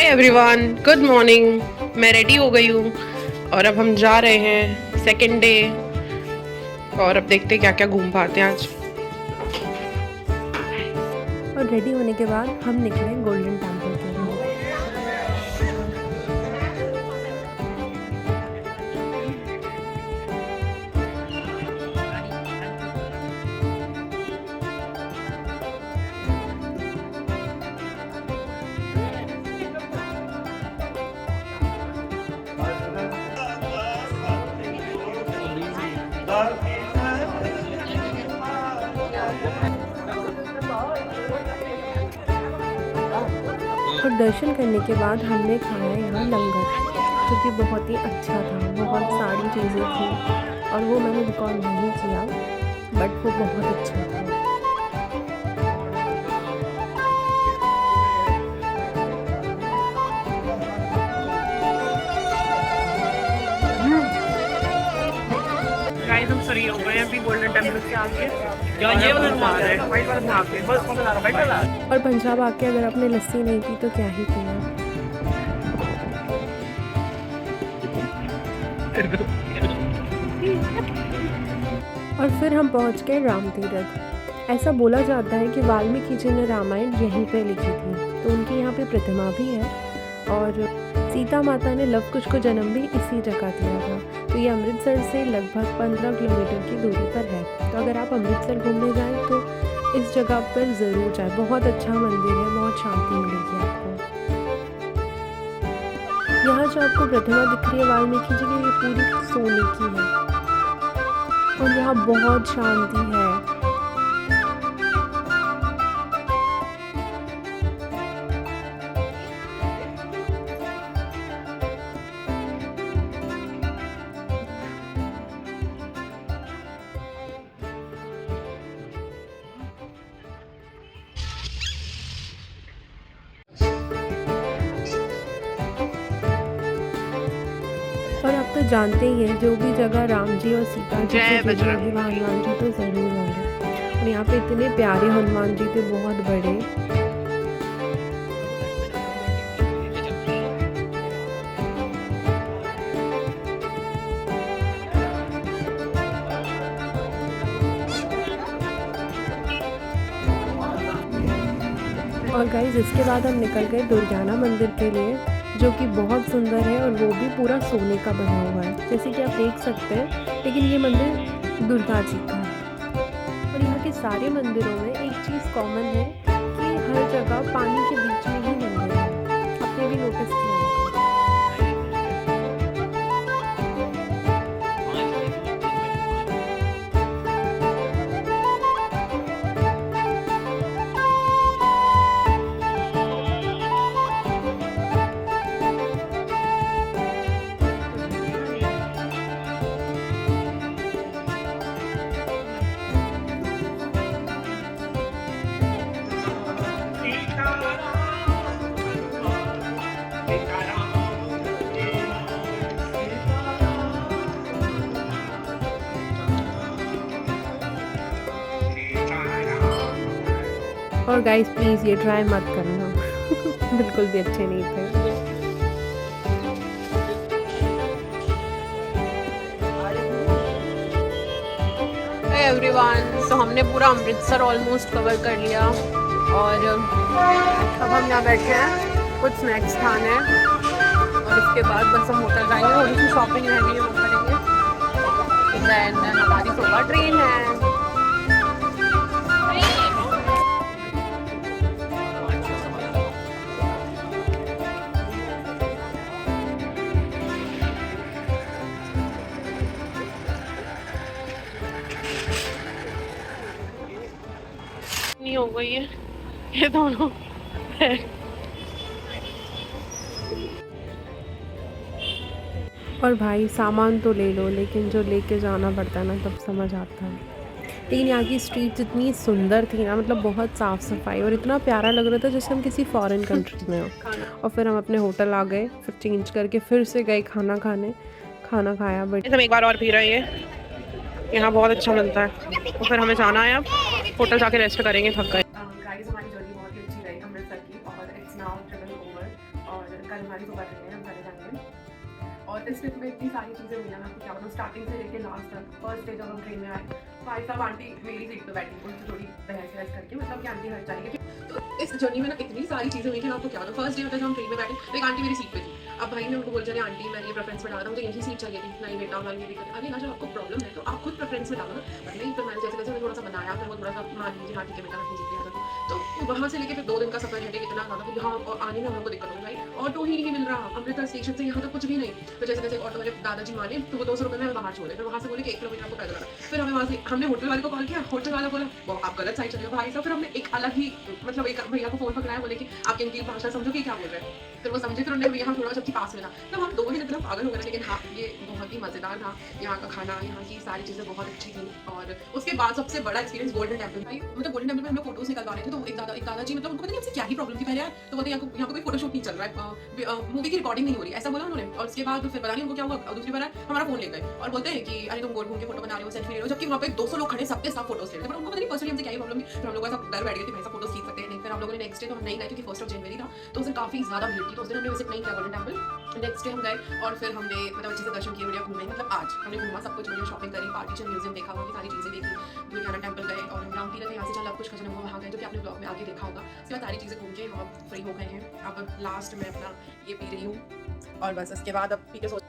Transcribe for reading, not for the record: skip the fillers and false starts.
Hi everyone, good morning. मैं ready हो गई हूँ और अब हम जा रहे हैं सेकेंड डे। और अब देखते हैं क्या क्या घूम पाते हैं आज। और रेडी होने के बाद हम निकले गोल्डन टेम्पल के लिए। और दर्शन करने के बाद हमने खाया यहाँ लंगर, जो कि बहुत ही अच्छा था। बहुत सारी चीज़ें थी और वो मैंने रिकॉर्ड नहीं किया, बट वो बहुत अच्छा था। गाइस हम फ्री हो गए हैं अभी गोल्डन टेम्पल से आके। क्या ये वाला है? व्हाइट वाला भाग के बस कौन सा व्हाइट वाला। और पंजाब आके अगर आपने लस्सी नहीं पी तो क्या ही पिया। और फिर हम पहुंच गए राम तीरथ। ऐसा बोला जाता है कि वाल्मीकि जी ने रामायण यहीं पे लिखी थी, तो उनकी यहाँ पे प्रतिमा भी है। और सीता माता ने लव कुश को जन्म भी इसी जगह दिया था। तो ये अमृतसर से लगभग 15 किलोमीटर की दूरी पर है। तो अगर आप अमृतसर घूमने जाएं तो इस जगह पर ज़रूर जाएं। बहुत अच्छा मंदिर है, बहुत शांति मिलेगी आपको। यहाँ जो आपको प्रतिमा दिख रही है वाल्मीकि जी की, ये पूरी सोने की है और यहाँ बहुत शांति है। और आप तो जानते ही हैं, जो भी जगह राम जी और सीता जी जय की जगह बजरंग होगी वहाँ हनुमान जी तो ज़रूर होंगे। और यहाँ पे इतने प्यारे हनुमान जी थे, बहुत बड़े। और गाइस इसके बाद हम निकल गए दुर्गाना मंदिर के लिए, जो कि बहुत सुंदर है और वो भी पूरा सोने का बना हुआ है, जैसे कि आप देख सकते हैं। लेकिन ये मंदिर दुर्गा जी का है। और यहाँ के सारे मंदिरों में एक चीज़ कॉमन है कि हर जगह पानी के बीच में ही मंदिर है। आपने भी नोटिस किया होगा। और गाइस प्लीज़ ये ट्राई मत करना बिल्कुल भी अच्छे नहीं थे। एवरीवन, तो हमने पूरा अमृतसर ऑलमोस्ट कवर कर लिया और अब हम यहाँ बैठे हैं कुछ स्नैक्स खाने और उसके बाद बस हम होटल जाएंगे। थोड़ी सी शॉपिंग रह गई है, वो करेंगे। देन हमारी सुबह ट्रेन है। नहीं हो गई है ये दोनों। और भाई सामान तो ले लो, लेकिन जो लेके जाना पड़ता है ना तब समझ आता है। लेकिन यहाँ की स्ट्रीट इतनी सुंदर थी ना, मतलब बहुत साफ़ सफाई और इतना प्यारा लग रहा था जैसे हम किसी फॉरेन कंट्री में हो। और फिर हम अपने होटल आ गए, फिर चेंज करके फिर से गए खाना खाने। खाना खाया बट हम एक बार और पी रहे हैं, यहाँ बहुत अच्छा मिलता है। तो फिर हमें जाना है, अब होटल जाके रेस्ट करेंगे, थक गए। गाइस हमारी जर्नी बहुत ही अच्छी रही अमृतसर की और इट्स नाउ ट्रेवल ओवर। और कल हमारी सुबह ट्रेन है, हम चले जाएंगे। और इस ट्रिप में इतनी सारी चीज़ें मिला, मैं आपको क्या बताऊँ, स्टार्टिंग से लेकर लास्ट तक। फर्स्ट डे जब हम ट्रेन में आए, भाई साहब आंटी मेरी सीट पे बैठी, उनसे थोड़ी बहस वहस करके, मतलब कि आंटी हट जाएगी। तो इस जर्नी में ना इतनी सारी चीज़ें हुई कि मैं आपको क्या बताऊँ। फर्स्ट डे मतलब जब हम ट्रेन में बैठे तो एक आंटी मेरी सीट पे थी। अब भाई मैं उनको बोल रही आंटी मैं ये प्रेफरेंस में डाला था, मुझे यही सीट चाहिए थी। नहीं बेटा हमारी ये दिक्कत है। अरे ना जब आपको प्रॉब्लम है तो आप खुद प्रेफरेंस में डालो ना। बट नहीं, फिर मैंने जैसे जैसे थोड़ा सा बनाया, फिर वो थोड़ा सा मान लीजिए हाँ ठीक है बेटा अपनी सीट पे आ जाओ। तो वहाँ से लेके फिर 2 दिन का सफर हेडेक इतना ज़्यादा कि यहाँ और आने में हम लोग को दिक्कत हो गई। भाई ऑटो ही नहीं मिल रहा, अमृतसर स्टेशन से यहाँ तक कुछ भी नहीं। तो जैसे जैसे ऑटो वाले दादाजी माने तो वो 200 रुपये में बाहर छोड़े, फिर वहाँ से बोले कि 1 किलोमीटर आपको पैदल आना। फिर हमें वहाँ से हमने होटल वाले को कॉल किया, होटल वाला बोला वो आप गलत साइड चले गए भाई साहब। फिर हमने एक अलग ही मतलब एक भैया को फोन पकड़ाया, बोले कि आप इनकी भाषा समझो कि क्या बोल रहे हैं। फिर वो समझे, फिर उन्होंने यहाँ थोड़ा जबकि पास में था, तब हम 2 महीने तक पागल हो गए। लेकिन हाँ ये बहुत ही मज़ेदार था, यहाँ का खाना, यहाँ की सारी चीज़ें बहुत अच्छी थी। और उसके बाद सबसे बड़ा एक्सपीरियंस गोल्डन टेम्पल। भाई मतलब गोल्डन टेम्पल में हम लोग फोटोज निकलवा रहे थे, तो एक दादाजी मतलब उनको पता नहीं हमसे क्या ही प्रॉब्लम थी पहले यार। तो बोलते यहाँ पे कोई फोटोशूट नहीं चल रहा है, मूवी की रिकॉर्डिंग नहीं हो रही, ऐसा बोला उन्होंने। और उसके बाद फिर पता नहीं उनको क्या हुआ, दूसरी बार हमारा फोन ले गए और बोलते हैं कि अरे तुम गोल घूम के फोटो बना रहे हो, सेल्फी ले रहे हो, जबकि वहाँ पे 200 लोग खड़े सबके सब फोटोज ले रहे थे। पर उनको पता नहीं पर्सनली हमसे क्या ही प्रॉब्लम थी। फिर हम लोग ऐसा डर बैठ गए कि भाई साहब फोटोज खींच सकते हैं नहीं। फिर हम लोगों ने नेक्स्ट डे तो हम नहीं गए क्योंकि 1 जनवरी था, तो उस दिन काफी ज्यादा भीड़ थी, तो उस दिन हमने विजिट नहीं किया गोल्डन टेम्पल। नेक्स्ट डे हम गए और फिर हमने मतलब अच्छे से दर्शन किए, बढ़िया घूमे। मतलब आज हमने घूमा सब कुछ, बढ़िया शॉपिंग करी, पार्टीशन म्यूजियम देखा, वहाँ की सारी चीजें देखी, दुर्गाना टेम्पल गए और हम राम तीरथ यहाँ से चल अब कुछ खजन वहाँ गए, जो कि आपने ब्लॉग में आगे देखा होगा। उसके बाद सारी चीजें घूम के हम फ्री हो गए हैं। अब लास्ट में अपना ये पी रही हूँ और बस उसके बाद अब पी के सोच